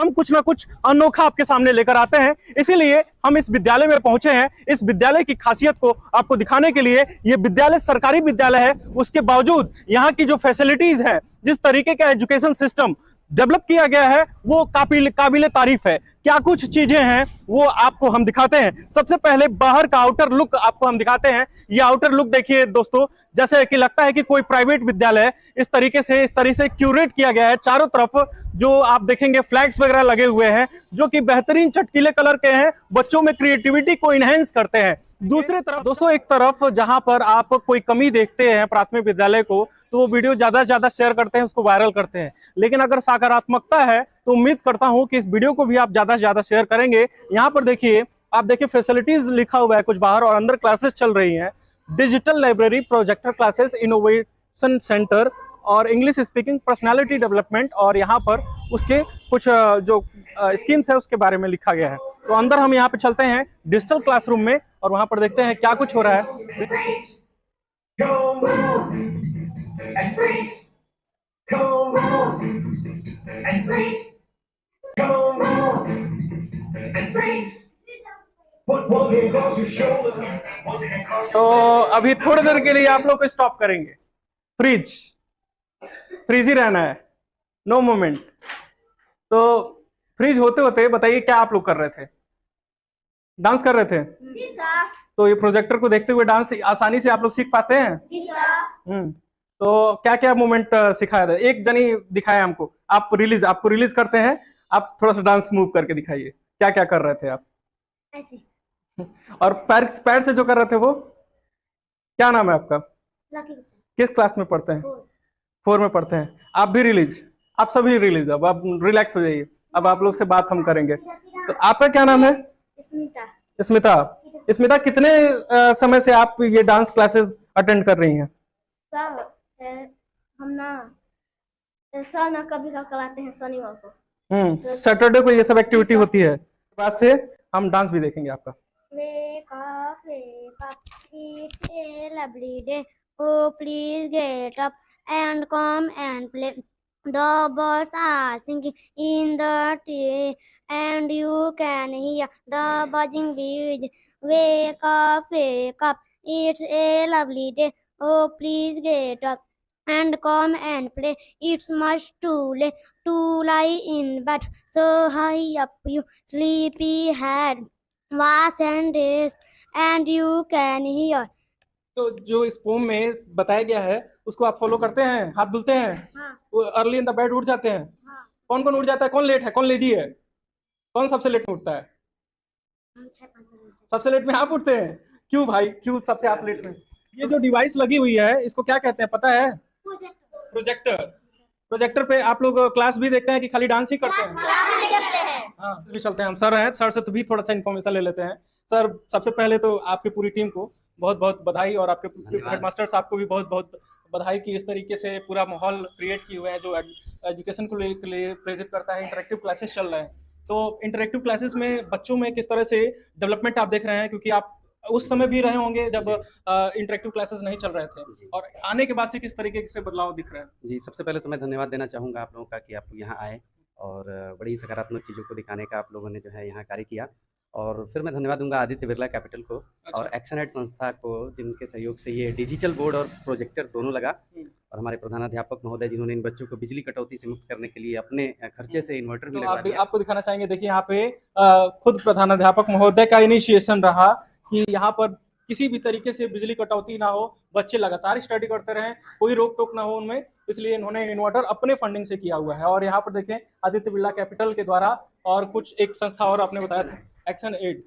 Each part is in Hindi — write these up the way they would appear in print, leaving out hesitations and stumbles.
हम कुछ ना कुछ अनोखा आपके सामने लेकर आते हैं। इसीलिए हम इस विद्यालय में पहुंचे हैं। इस विद्यालय की खासियत को आपको दिखाने के लिए। ये विद्यालय सरकारी विद्यालय है, उसके बावजूद यहाँ की जो फैसिलिटीज है, जिस तरीके का एजुकेशन सिस्टम डेवलप किया गया है, वो काबिल तारीफ है। क्या कुछ चीजें हैं वो आपको हम दिखाते हैं। सबसे पहले बाहर का आउटर लुक आपको हम दिखाते हैं। ये आउटर लुक देखिए दोस्तों, जैसे कि लगता है कि कोई प्राइवेट विद्यालय है। इस तरीके से क्यूरेट किया गया है। चारों तरफ जो आप देखेंगे फ्लैग्स वगैरह लगे हुए हैं, जो कि बेहतरीन चटकीले कलर के हैं, बच्चों में क्रिएटिविटी को इनहेंस करते हैं। दूसरी तरफ दोस्तों, एक तरफ जहां पर आप कोई कमी देखते हैं प्राथमिक विद्यालय को, तो वो वीडियो ज्यादा से ज्यादा शेयर करते हैं, उसको वायरल करते हैं। लेकिन अगर सकारात्मकता है तो उम्मीद करता हूं कि इस वीडियो को भी आप ज्यादा से ज्यादा शेयर करेंगे। यहाँ पर देखिए, आप देखिए फैसिलिटीज लिखा हुआ है कुछ बाहर, और अंदर क्लासेस चल रही हैं। Digital library, projector classes, innovation centre और इंग्लिश स्पीकिंग पर्सनालिटी डेवलपमेंट, और यहाँ पर उसके कुछ जो स्कीम्स है उसके बारे में लिखा गया है। तो अंदर हम यहाँ पे चलते हैं डिजिटल क्लासरूम में, और वहां पर देखते हैं क्या कुछ हो रहा है। तो अभी थोड़ी देर के लिए आप लोग को स्टॉप करेंगे। फ्रीज ही रहना है, नो मूवमेंट। तो फ्रीज होते होते बताइए क्या आप लोग कर रहे थे? डांस कर रहे थे? जी सर। तो ये प्रोजेक्टर को देखते हुए डांस आसानी से आप लोग सीख पाते हैं? जी सर। तो क्या क्या मूवमेंट सिखाया था? एक जनी दिखाया हमको। आपको रिलीज करते हैं, आप थोड़ा सा डांस मूव करके दिखाइए। क्या क्या कर रहे थे आप? ऐसे। और पैर से जो कर रहे थे वो क्या नाम है आपका? किस क्लास में पढ़ते हैं? 4 में पढ़ते हैं। आप भी रिलीज, आप सभी रिलीज। अब आप रिलैक्स हो जाइए, अब आप लोग से बात हम करेंगे। तो आपका क्या नाम है? स्मिता, कितने समय से आप ये डांस क्लासेस अटेंड कर रही हैं? हम ना कभी कराते हैं शनिवार को। सैटरडे को ये सब एक्टिविटी होती है। बाद से हम डांस भी देखेंगे आपका। Wake up, it's a lovely day. Oh, please get up and come and play. The birds are singing in the tree, and you can hear the buzzing bees. Wake up, it's a lovely day. Oh, please get up and come and play. It's much too late to lie in bed, so hurry up, you sleepy head. Wash and dress, and you can hear. तो जो इस पोम में बताया गया है उसको आप फॉलो करते हैं? हाथ धुलते हैं? हाँ। वो अर्ली इन द बेड उठ जाते हैं? हाँ। कौन कौन उठ जाता है? कौन लेट है, कौन लेजी है? कौन सबसे लेट में उठता है? सबसे लेट में आप उठते हैं? क्यों भाई, क्यों सबसे आप लेट में? ये जो डिवाइस लगी हुई है इसको क्या कहते हैं पता है? प्रोजेक्टर पे आप लोग क्लास भी देखते हैं कि खाली डांस ही करते हैं? क्लास भी देखते हैं। हाँ, भी चलते हैं। हम सर हैं, सर से तो भी थोड़ा सा इन्फॉर्मेशन ले लेते हैं। सर, सबसे पहले तो आपकी पूरी टीम को बहुत बहुत बधाई, और आपके हेडमास्टर साहब को भी बहुत बहुत बधाई कि इस तरीके से पूरा माहौल क्रिएट किए हुए हैं जो एजुकेशन को लिए प्रेरित करता है। इंटरेक्टिव क्लासेस चल रहे हैं, तो इंटरेक्टिव क्लासेस में बच्चों में किस तरह से डेवलपमेंट आप देख रहे हैं, क्योंकि आप उस समय भी रहे होंगे जब इंटरेक्टिव क्लासेस नहीं चल रहे थे, और आने के बाद से किस तरीके से बदलाव दिख रहे हैं? जी, सबसे पहले तो मैं धन्यवाद देना चाहूँगा आप लोगों का कि आप लोग यहाँ आए और बड़ी सकारात्मक चीज़ों को दिखाने का आप लोगों ने जो है यहाँ कार्य किया। और फिर मैं धन्यवाद दूंगा आदित्य बिरला कैपिटल को और एक्शन एड संस्था को, जिनके सहयोग से ये डिजिटल बोर्ड और प्रोजेक्टर दोनों लगा, और हमारे प्रधानाध्यापक महोदय जिन्होंने इन बच्चों को बिजली कटौती से मुक्त करने के लिए अपने खर्चे से इन्वर्टर भी लगवा दिया। आपको दिखाना चाहेंगे, देखिए यहाँ पे खुद प्रधानाध्यापक महोदय का इनिशिएशन रहा कि यहाँ पर किसी भी तरीके से बिजली कटौती ना हो, बच्चे लगातार स्टडी करते रहें, कोई रोक टोक ना हो उनमें, इसलिए इन्होंने इन्वर्टर अपने फंडिंग से किया हुआ है। और यहाँ पर देखें आदित्य बिरला कैपिटल के द्वारा और कुछ एक संस्था और आपने बताया था एक्शन एड,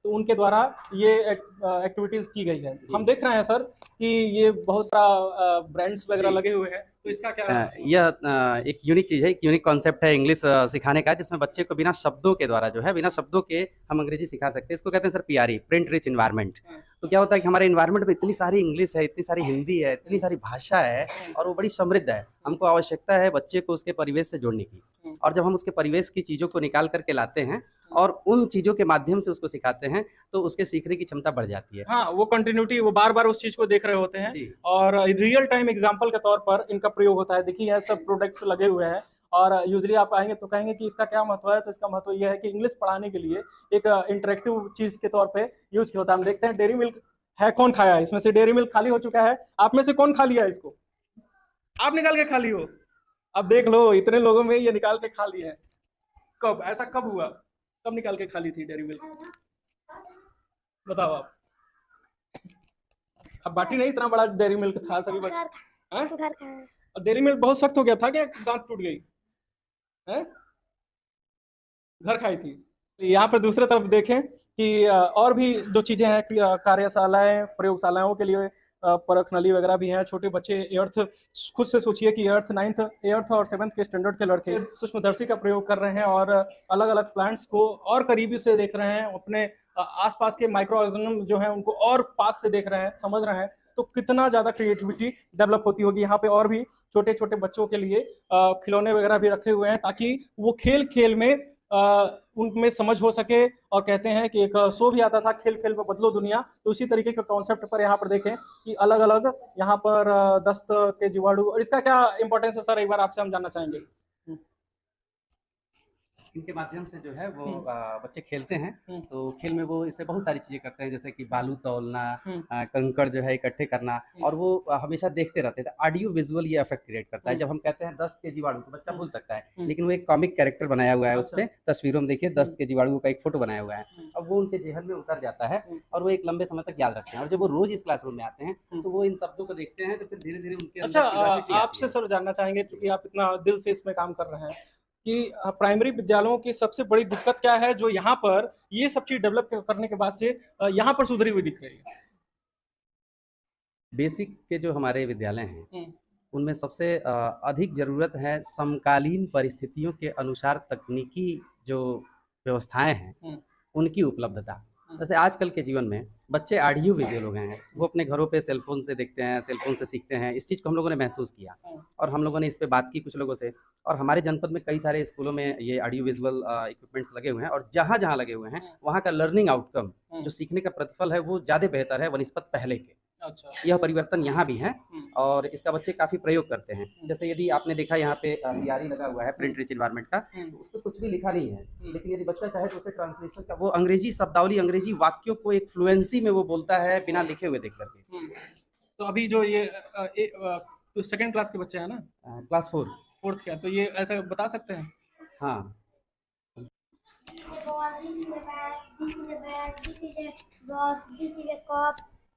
तो उनके द्वारा ये एक्टिविटीज की गई है। हम देख रहे हैं सर कि ये बहुत सारा ब्रांड्स वगैरह लगे हुए हैं, तो इसका क्या? यह एक यूनिक चीज़ है, एक यूनिक कॉन्सेप्ट है इंग्लिश सिखाने का, जिसमें बच्चे को बिना शब्दों के द्वारा जो है, बिना शब्दों के हम अंग्रेजी सिखा सकते हैं। इसको कहते हैं सर पीआरई, प्रिंट रिच इन्वायरमेंट। तो क्या होता है कि हमारे इन्वायरमेंट में इतनी सारी इंग्लिश है, इतनी सारी हिंदी है, इतनी सारी भाषा है, और वो बड़ी समृद्ध है। हमको आवश्यकता है बच्चे को उसके परिवेश से जोड़ने की, और जब हम उसके परिवेश की चीज़ों को निकाल करके लाते हैं और उन चीज़ों के माध्यम से उसको सिखाते हैं, तो उसके सीखने की क्षमता बढ़ जाती है। हाँ, वो कंटिन्यूटी, वो बार बार उस चीज को देख रहे होते हैं, और रियल टाइम एग्जांपल के तौर पर इनका प्रयोग होता है। देखिए यह सब प्रोडक्ट्स लगे हुए हैं, और यूजली आप आएंगे तो कहेंगे कि इसका क्या महत्व है। तो इसका महत्व यह है कि इंग्लिश पढ़ाने के लिए एक इंटरेक्टिव चीज के तौर पे यूज किया होता है। हम देखते हैं डेयरी मिल्क है, कौन खाया है इसमें से? डेयरी मिल्क खाली हो चुका है। आप में से कौन खा लिया है इसको? आप निकाल के खा ली हो? अब देख लो, इतने लोगों में ये निकाल के खा लिए हैं। कब ऐसा कब हुआ? कब निकाल के खा ली थी डेयरी मिल्क? बताओ आप। अब बाटी नहीं, इतना बड़ा डेयरी मिल्क था सभी बच्चे। हैं? घर का और डेयरी मिल्क बहुत सख्त हो गया था क्या? दांत टूट गई है? घर खाई थी। यहाँ पर दूसरे तरफ देखें कि और भी जो चीजें हैं, कार्यशालाएं, प्रयोगशालाओं के लिए परख नली वगैरह भी हैं। छोटे बच्चे एर्थ, खुद से सोचिए कि एर्थ और 7th के स्टैंडर्ड के लड़के सूक्ष्मदर्शी का प्रयोग कर रहे हैं और अलग अलग प्लांट्स को और करीबी से देख रहे हैं। अपने आसपास के माइक्रो ऑर्गेनिज्म जो हैं उनको और पास से देख रहे हैं, समझ रहे हैं। तो कितना ज्यादा क्रिएटिविटी डेवलप होती होगी। यहाँ पे और भी छोटे छोटे बच्चों के लिए खिलौने वगैरह भी रखे हुए हैं ताकि वो खेल खेल में उनमें समझ हो सके। और कहते हैं कि एक शो भी आता था, खेल खेल में बदलो दुनिया। तो इसी तरीके के कॉन्सेप्ट पर यहाँ पर देखें कि अलग अलग यहाँ पर दस्त के जीवाणु, और इसका क्या इंपॉर्टेंस है सर, एक बार आपसे हम जानना चाहेंगे। इनके माध्यम से जो है वो बच्चे खेलते हैं। तो खेल में वो इससे बहुत सारी चीजें करते हैं, जैसे कि बालू तौलना, कंकड़ जो है इकट्ठे करना, और वो हमेशा देखते रहते हैं। ऑडियो विजुअल ये इफेक्ट क्रिएट करता है। जब हम कहते हैं दस्त के जीवाणु तो बच्चा भूल सकता है, लेकिन वो एक कॉमिक कैरेक्टर बनाया हुआ है, उस पर तस्वीरों में देखिए दस्त के जीवाणु का एक फोटो बनाया हुआ है। अब वो उनके जेहन में उतर जाता है और वो एक लंबे समय तक याद रखते हैं। और जब वो रोज इस क्लासरूम में आते हैं तो वो इन शब्दों को देखते हैं, तो फिर धीरे धीरे उनके अच्छा, अंदर curiosity आती है। आपसे सर जानना चाहेंगे, क्योंकि आप इतना दिल से इसमें काम कर रहे हैं, कि प्राइमरी विद्यालयों की सबसे बड़ी दिक्कत क्या है जो यहाँ पर ये सब चीज डेवलप करने के बाद से यहाँ पर सुधरी हुई दिख रही है? बेसिक के जो हमारे विद्यालय हैं उनमें सबसे अधिक ज़रूरत है समकालीन परिस्थितियों के अनुसार तकनीकी जो व्यवस्थाएं हैं उनकी उपलब्धता। जैसे आजकल के जीवन में बच्चे ऑडियो विजुअल हो गए हैं, वो अपने घरों पे सेलफोन से देखते हैं, सेलफोन से सीखते हैं। इस चीज़ को हम लोगों ने महसूस किया और हम लोगों ने इस पे बात की कुछ लोगों से, और हमारे जनपद में कई सारे स्कूलों में ये ऑडियो विजुअल इक्विपमेंट्स लगे हुए हैं। और जहाँ जहाँ लगे हुए हैं वहाँ का लर्निंग आउटकम, जो सीखने का प्रतिफल है, वो ज़्यादा बेहतर है वनिस्पत पहले के। अच्छा, यह परिवर्तन यहाँ भी है और इसका बच्चे काफ़ी प्रयोग करते हैं। जैसे यदि आपने देखा यहाँ पे PRE लगा हुआ है, प्रिंट रिच एनवायरनमेंट का, तो उस पर कुछ भी लिखा नहीं है, लेकिन यदि बच्चा चाहे तो उसे ट्रांसलेशन का, वो अंग्रेजी शब्दावली, अंग्रेजी वाक्यों को एक फ्लुएंसी में वो बोलता है बिना लिखे हुए देख करके। तो अभी जो ये तो 2nd क्लास के बच्चे हैं ना, क्लास 4th का, तो ये ऐसा बता सकते हैं? हाँ, This is a ball, this is a bat, this is a bat, this is a box, this is a cup,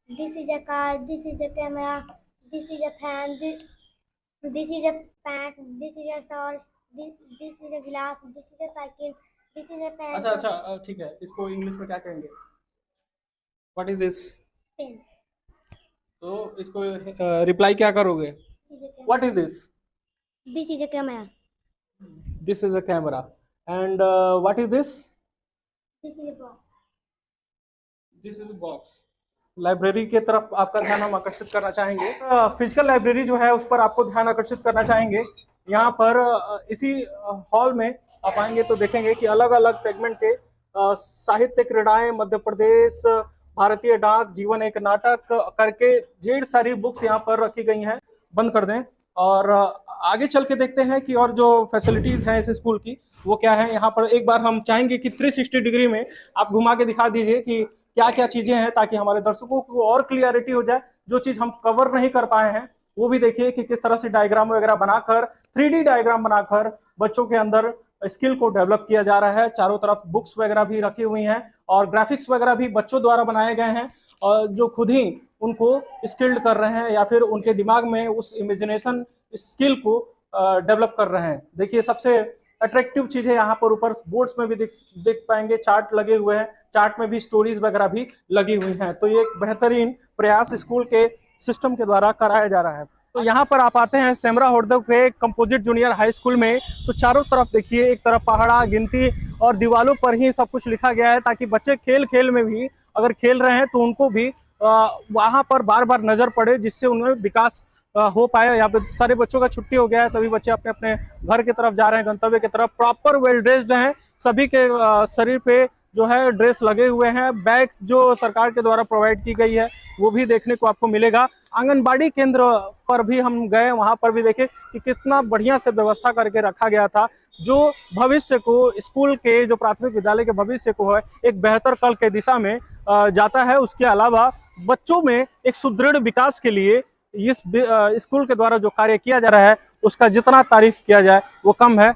this is a car, this is a camera, this is a fan, this is a pant, this is a salt, this is a glass, this is a cycle, this is a pen. अच्छा, ठीक है। इसको इंग्लिश में क्या कहेंगे? What is this? Pen. तो इसको रिप्लाई क्या करोगे? What is this? This is a camera. This is a camera. And what is this? This is a box. This is box. Library के तरफ आपका ध्यान हम आकर्षित करना चाहेंगे। फिजिकल लाइब्रेरी जो है उस पर आपको ध्यान आकर्षित करना चाहेंगे। यहाँ पर इसी हॉल में आप आएंगे तो देखेंगे कि अलग अलग सेगमेंट के साहित्य, क्रीड़ाएं, मध्य प्रदेश, भारतीय डाक, जीवन एक नाटक करके ढेर सारी बुक्स यहाँ पर रखी गई हैं। बंद कर दें और आगे चल के देखते हैं कि और जो फैसिलिटीज हैं इस स्कूल की वो क्या है। यहाँ पर एक बार हम चाहेंगे कि 360 डिग्री में आप घुमा के दिखा दीजिए कि क्या क्या चीजें हैं, ताकि हमारे दर्शकों को और क्लियरिटी हो जाए। जो चीज हम कवर नहीं कर पाए हैं वो भी देखिए कि किस तरह से डायग्राम वगैरह बनाकर, 3D डायग्राम बनाकर बच्चों के अंदर स्किल को डेवलप किया जा रहा है। चारों तरफ बुक्स वगैरह भी रखी हुई हैं और ग्राफिक्स वगैरह भी बच्चों द्वारा बनाए गए हैं, और जो खुद ही उनको स्किल्ड कर रहे हैं या फिर उनके दिमाग में उस इमेजिनेशन स्किल को डेवलप कर रहे हैं। देखिए सबसे अट्रैक्टिव चीजें यहाँ पर ऊपर बोर्ड्स में भी देख पाएंगे, चार्ट लगे हुए हैं, चार्ट में भी स्टोरीज वगैरह भी लगी हुई हैं। तो ये एक बेहतरीन प्रयास स्कूल के सिस्टम के द्वारा कराया जा रहा है। तो यहाँ पर आप आते हैं सेमरा होर्दव के कंपोजिट जूनियर हाई स्कूल में, तो चारों तरफ देखिए, एक तरफ पहाड़ा, गिनती और दीवालों पर ही सब कुछ लिखा गया है, ताकि बच्चे खेल खेल में भी अगर खेल रहे हैं तो उनको भी वहाँ पर बार बार नजर पड़े, जिससे उनमें विकास हो पाए। यहाँ पे सारे बच्चों का छुट्टी हो गया है, सभी बच्चे अपने अपने घर की तरफ जा रहे हैं, गंतव्य की तरफ। प्रॉपर वेल ड्रेस्ड हैं, सभी के शरीर पे जो है ड्रेस लगे हुए हैं। बैग्स जो सरकार के द्वारा प्रोवाइड की गई है वो भी देखने को आपको मिलेगा। आंगनबाड़ी केंद्र पर भी हम गए, वहां पर भी देखे कि कितना बढ़िया से व्यवस्था करके रखा गया था, जो भविष्य को स्कूल के, जो प्राथमिक विद्यालय के भविष्य को है एक बेहतर कल के दिशा में जाता है। उसके अलावा बच्चों में एक सुदृढ़ विकास के लिए इस स्कूल के द्वारा जो कार्य किया जा रहा है उसका जितना तारीफ किया जाए वो कम है।